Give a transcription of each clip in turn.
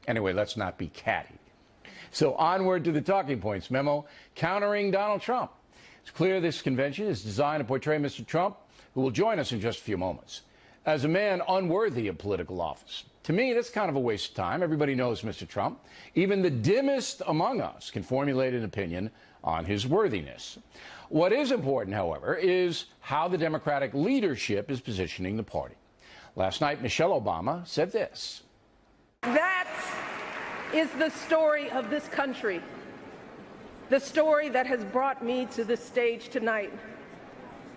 Anyway, let's not be catty. So onward to the talking points memo countering Donald Trump. It's clear this convention is designed to portray Mr. Trump, who will join us in just a few moments, as a man unworthy of political office. To me, that's kind of a waste of time. Everybody knows Mr. Trump. Even the dimmest among us can formulate an opinion on his worthiness. What is important, however, is how the Democratic leadership is positioning the party. Last night, Michelle Obama said this. That is the story of this country, the story that has brought me to this stage tonight,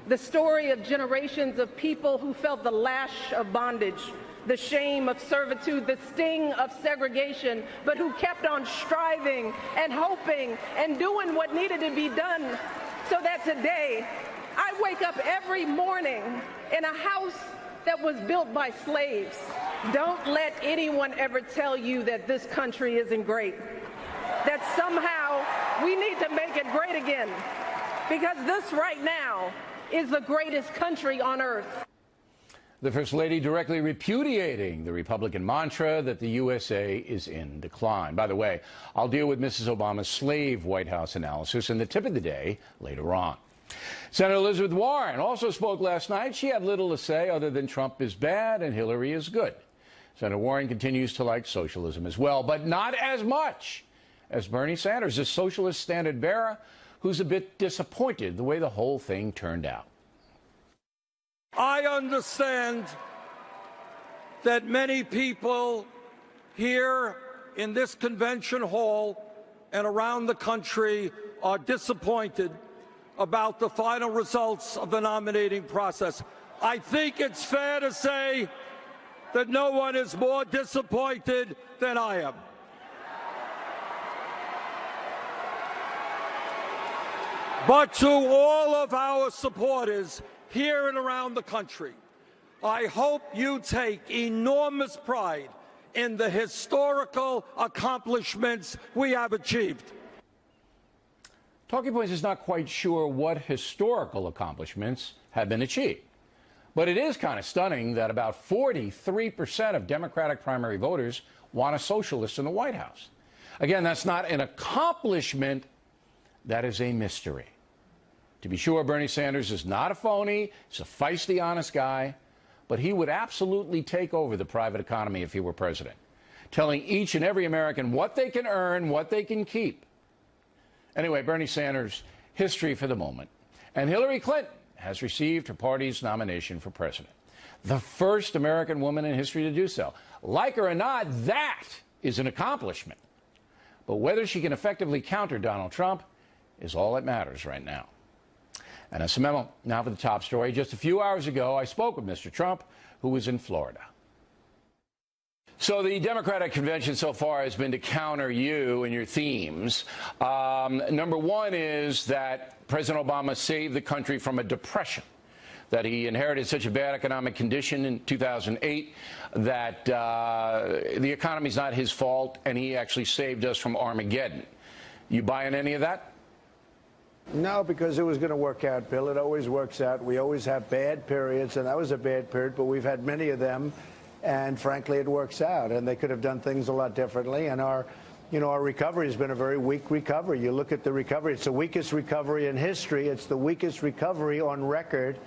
the story of generations of people who felt the lash of bondage, the shame of servitude, the sting of segregation, but who kept on striving and hoping and doing what needed to be done so that today I wake up every morning in a house that was built by slaves. Don't let anyone ever tell you that this country isn't great, that somehow we need to make it great again, because this right now is the greatest country on earth. The First Lady directly repudiating the Republican mantra that the USA is in decline. By the way, I'll deal with Mrs. Obama's slave White House analysis in the tip of the day later on. Senator Elizabeth Warren also spoke last night. She had little to say other than Trump is bad and Hillary is good. Senator Warren continues to like socialism as well, but not as much as Bernie Sanders, a socialist standard bearer who's a bit disappointed the way the whole thing turned out. I understand that many people here in this convention hall and around the country are disappointed about the final results of the nominating process. I think it's fair to say that no one is more disappointed than I am. But to all of our supporters here and around the country, I hope you take enormous pride in the historical accomplishments we have achieved. Talking Points is not quite sure what historical accomplishments have been achieved. But it is kind of stunning that about 43% of Democratic primary voters want a socialist in the White House. Again, that's not an accomplishment, that is a mystery. To be sure, Bernie Sanders is not a phony, he's a feisty, honest guy, but he would absolutely take over the private economy if he were president, telling each and every American what they can earn, what they can keep. Anyway, Bernie Sanders, history for the moment. And Hillary Clinton has received her party's nomination for president. The first American woman in history to do so. Like her or not, that is an accomplishment. But whether she can effectively counter Donald Trump is all that matters right now. And that's a memo. Now for the top story. Just a few hours ago, I spoke with Mr. Trump, who was in Florida. So the Democratic convention so far has been to counter you and your themes. Number one is that President Obama saved the country from a depression, that he inherited such a bad economic condition in 2008 that the economy's not his fault, and he actually saved us from Armageddon. You buying any of that? No, because it was going to work out, Bill. It always works out. We always have bad periods, and that was a bad period, but we've had many of them. And frankly, it works out. And they could have done things a lot differently. And our recovery has been a very weak recovery. You look at the recovery, it's the weakest recovery in history. It's the weakest recovery on record.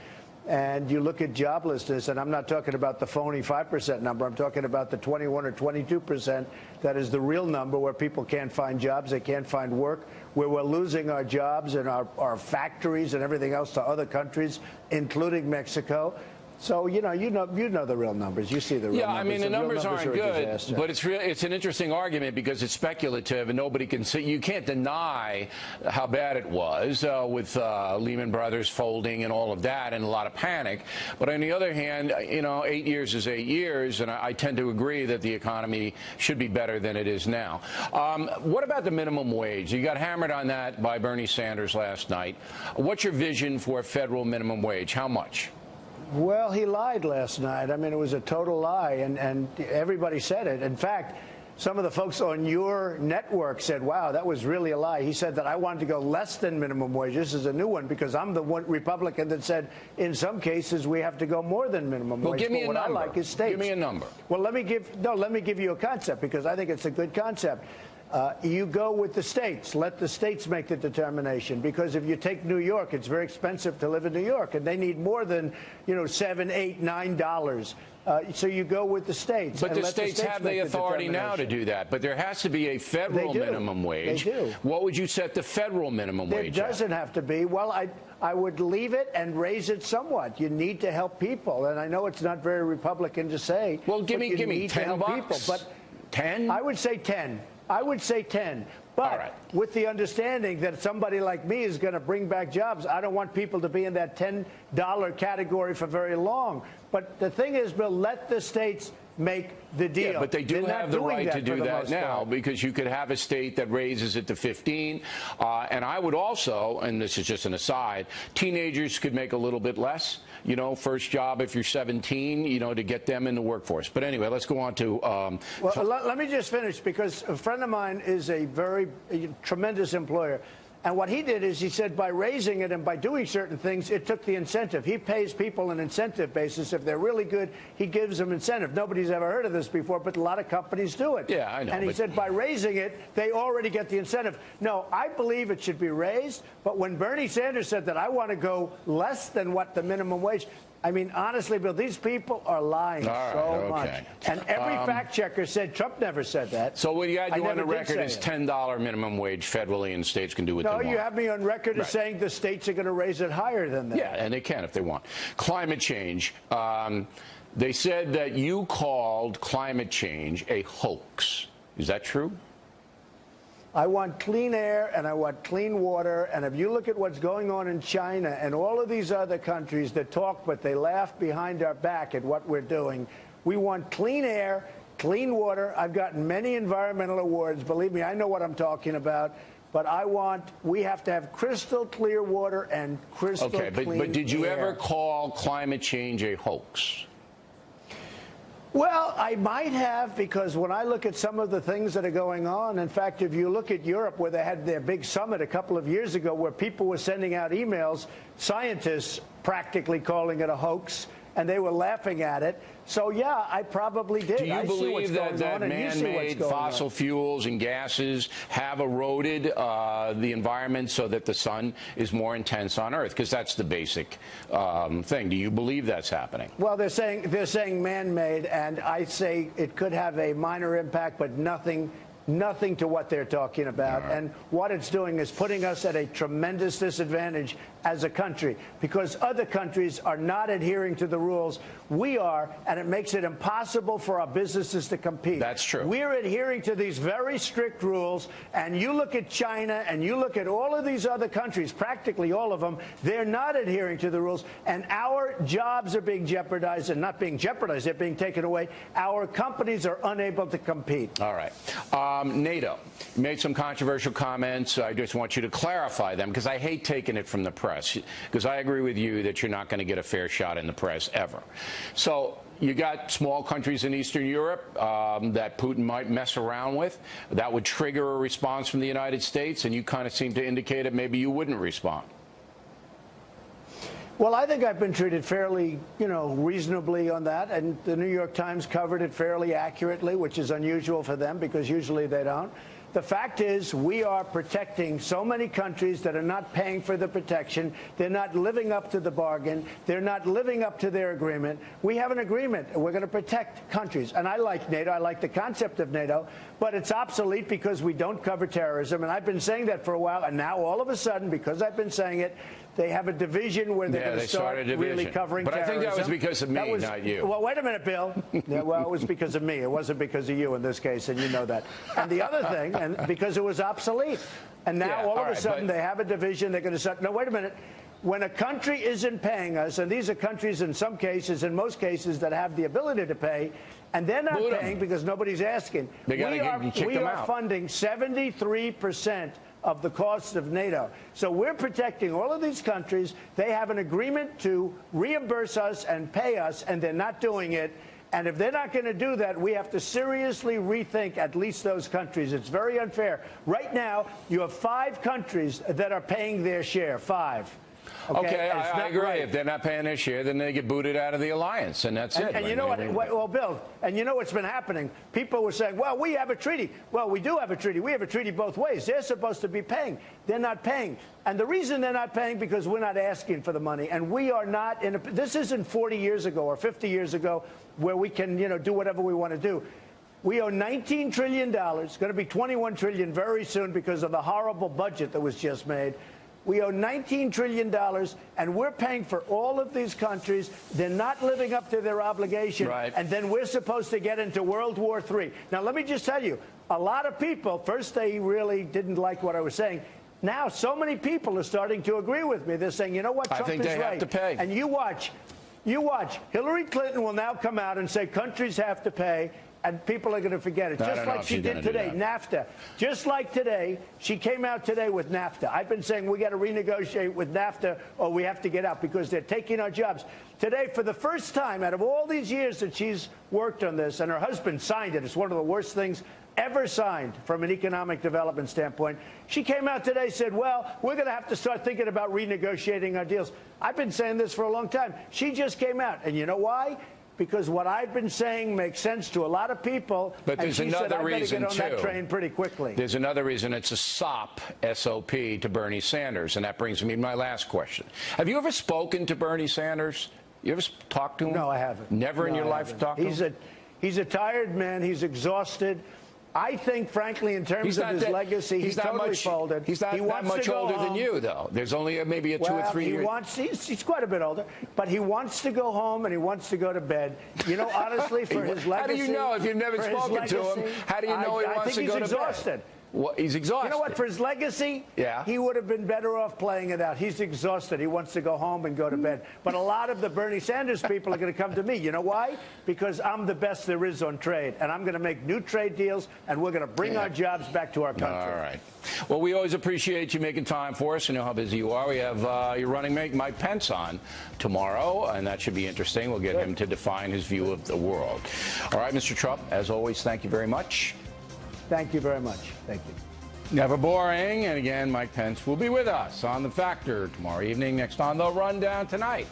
And you look at joblessness, and I'm not talking about the phony 5% number. I'm talking about the 21 or 22%. That is the real number where people can't find jobs, they can't find work, where we're losing our jobs and our factories and everything else to other countries, including Mexico. So, you know the real numbers. You see the real numbers. Yeah, I mean, the numbers aren't good, but it's an interesting argument because it's speculative and nobody can see. You can't deny how bad it was with Lehman Brothers folding and all of that and a lot of panic. But on the other hand, 8 years is 8 years, and I tend to agree that the economy should be better than it is now. What about the minimum wage? You got hammered on that by Bernie Sanders last night. What's your vision for a federal minimum wage? How much? Well, he lied last night. I mean, it was a total lie, and everybody said it. In fact, some of the folks on your network said, wow, that was really a lie. He said that I wanted to go less than minimum wage. This is a new one because I'm the one Republican that said in some cases we have to go more than minimum wage. Give me but what I like is states. Give me a number. Well, let me give you a concept because I think it's a good concept. You go with the states. Let the states make the determination. Because if you take New York, it's very expensive to live in New York, and they need more than $7, $8, $9. So you go with the states. But the states have the authority now to do that. But there has to be a federal minimum wage. They do. What would you set the federal minimum wage at? It doesn't have to be. Well, I would leave it and raise it somewhat. You need to help people, and I know it's not very Republican to say. Well, give me $10. But 10? I would say 10. I would say 10. But with the understanding that somebody like me is going to bring back jobs, I don't want people to be in that $10 category for very long. But the thing is, Bill, let the states make the deal. Yeah, but they do have the right to do that now because you could have a state that raises it to 15. And I would also, and this is just an aside, teenagers could make a little bit less, first job if you're 17, to get them in the workforce. But anyway, let's go on to... well, let me just finish because a friend of mine is a tremendous employer. And what he did is he said by raising it and by doing certain things, it took the incentive. He pays people an incentive basis. If they're really good, he gives them incentive. Nobody's ever heard of this before, but a lot of companies do it. Yeah, I know. And he said by raising it, they already get the incentive. No, I believe it should be raised. But when Bernie Sanders said that I want to go less than what the minimum wage, I mean, honestly, Bill, these people are lying much. And every fact checker said Trump never said that. So what you got you on the record is $10 minimum wage federally, and states can do what they want. No, you have me on record as saying the states are going to raise it higher than that. Yeah, and they can if they want. Climate change. They said that you called climate change a hoax. Is that true? I want clean air and I want clean water. And if you look at what's going on in China and all of these other countries that talk, but they laugh behind our back at what we're doing, we want clean air, clean water. I've gotten many environmental awards. Believe me, I know what I'm talking about. But we have to have crystal clear water and crystal clean air. But did you ever call climate change a hoax? Well, I might have, because when I look at some of the things that are going on, in fact, if you look at Europe, where they had their big summit a couple of years ago, where people were sending out emails, scientists practically calling it a hoax, and they were laughing at it. So, yeah, I probably did. Do you believe that man-made fossil fuels and gases have eroded the environment so that the sun is more intense on Earth? Because that's the basic thing. Do you believe that's happening? Well, they're saying man-made, and I say it could have a minor impact, but nothing to what they're talking about. Right. And what it's doing is putting us at a tremendous disadvantage as a country because other countries are not adhering to the rules. We are, and it makes it impossible for our businesses to compete. That's true. We're adhering to these very strict rules, and you look at China and you look at all of these other countries, practically all of them, they're not adhering to the rules, and our jobs are being jeopardized, and not being jeopardized, they're being taken away. Our companies are unable to compete. All right. NATO made some controversial comments. I just want you to clarify them because I hate taking it from the press because I agree with you that you're not going to get a fair shot in the press ever. So you got small countries in Eastern Europe that Putin might mess around with. That would trigger a response from the United States, and you kind of seem to indicate that maybe you wouldn't respond. Well, I think I've been treated fairly, reasonably on that, and the New York Times covered it fairly accurately, which is unusual for them because usually they don't. The fact is we are protecting so many countries that are not paying for the protection. They're not living up to the bargain. They're not living up to their agreement. We have an agreement. We're going to protect countries. And I like NATO. I like the concept of NATO. But it's obsolete because we don't cover terrorism. And I've been saying that for a while. And now all of a sudden, because I've been saying it, they have a division where they're going to start really covering terrorism. But I think that was because of me, not you. Well, wait a minute, Bill. Yeah, well, it was because of me. It wasn't because of you in this case, and you know that. And the other thing, and because it was obsolete. And now all of a sudden they have a division. They're going to start. No, wait a minute. When a country isn't paying us, and these are countries in some cases, in most cases, that have the ability to pay, and they're not paying because nobody's asking. We are funding 73% of the cost of NATO. So we're protecting all of these countries. They have an agreement to reimburse us and pay us, and they're not doing it. And if they're not going to do that, we have to seriously rethink at least those countries. It's very unfair. Right now, you have 5 countries that are paying their share. 5. Okay, I agree. Right. If they're not paying their share, then they get booted out of the alliance, and that's it. And you know what? Well, Bill, and you know what's been happening? People were saying, well, we have a treaty. Well, we do have a treaty. We have a treaty both ways. They're supposed to be paying. They're not paying. And the reason they're not paying because we're not asking for the money. And we are not in a, this isn't 40 years ago or 50 years ago where we can, do whatever we want to do. We owe $19 trillion. It's going to be $21 trillion very soon because of the horrible budget that was just made. We owe $19 trillion, and we're paying for all of these countries. They're not living up to their obligation, right. And then we're supposed to get into World War III. Now, let me just tell you, a lot of people, first they really didn't like what I was saying. Now, so many people are starting to agree with me. They're saying, you know what, Trump I think they have to pay. And you watch. Hillary Clinton will now come out and say countries have to pay. And people are going to forget it, just like she did today. NAFTA. Just like today, she came out today with NAFTA. I've been saying we got to renegotiate with NAFTA or we have to get out because they're taking our jobs. Today, for the first time out of all these years that she's worked on this, and her husband signed it, it's one of the worst things ever signed from an economic development standpoint. She came out today and said, well, we're going to have to start thinking about renegotiating our deals. I've been saying this for a long time. She just came out. And you know why? Because what I've been saying makes sense to a lot of people. But there's another reason, too. That train pretty quickly. There's another reason. It's a SOP, S-O-P, to Bernie Sanders. And that brings me to my last question. Have you ever spoken to Bernie Sanders? You ever talked to him? No, I haven't. Never in your life talked to him? He's a tired man. He's exhausted. I think, frankly, in terms of his legacy, he's totally folded. He's not that much older than you, though. There's only maybe a 2 or 3 years. He's quite a bit older, but he wants to go home and he wants to go to bed. Honestly, for his legacy. How do you know if you've never spoken to him? How do you know he wants to go to bed? I think he's exhausted. Well, he's exhausted. You know what? For his legacy, yeah, he would have been better off playing it out. He's exhausted. He wants to go home and go to bed. But a lot of the Bernie Sanders people are going to come to me. You know why? Because I'm the best there is on trade. And I'm going to make new trade deals, and we're going to bring our jobs back to our country. All right. Well, we always appreciate you making time for us. You know how busy you are. We have your running mate, Mike Pence, on tomorrow, and that should be interesting. We'll get him to define his view of the world. All right, Mr. Trump, as always, thank you very much. Thank you very much. Thank you. Never boring. And again, Mike Pence will be with us on The Factor tomorrow evening. Next on The Rundown tonight.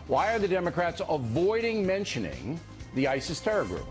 Why are the Democrats avoiding mentioning the ISIS terror group?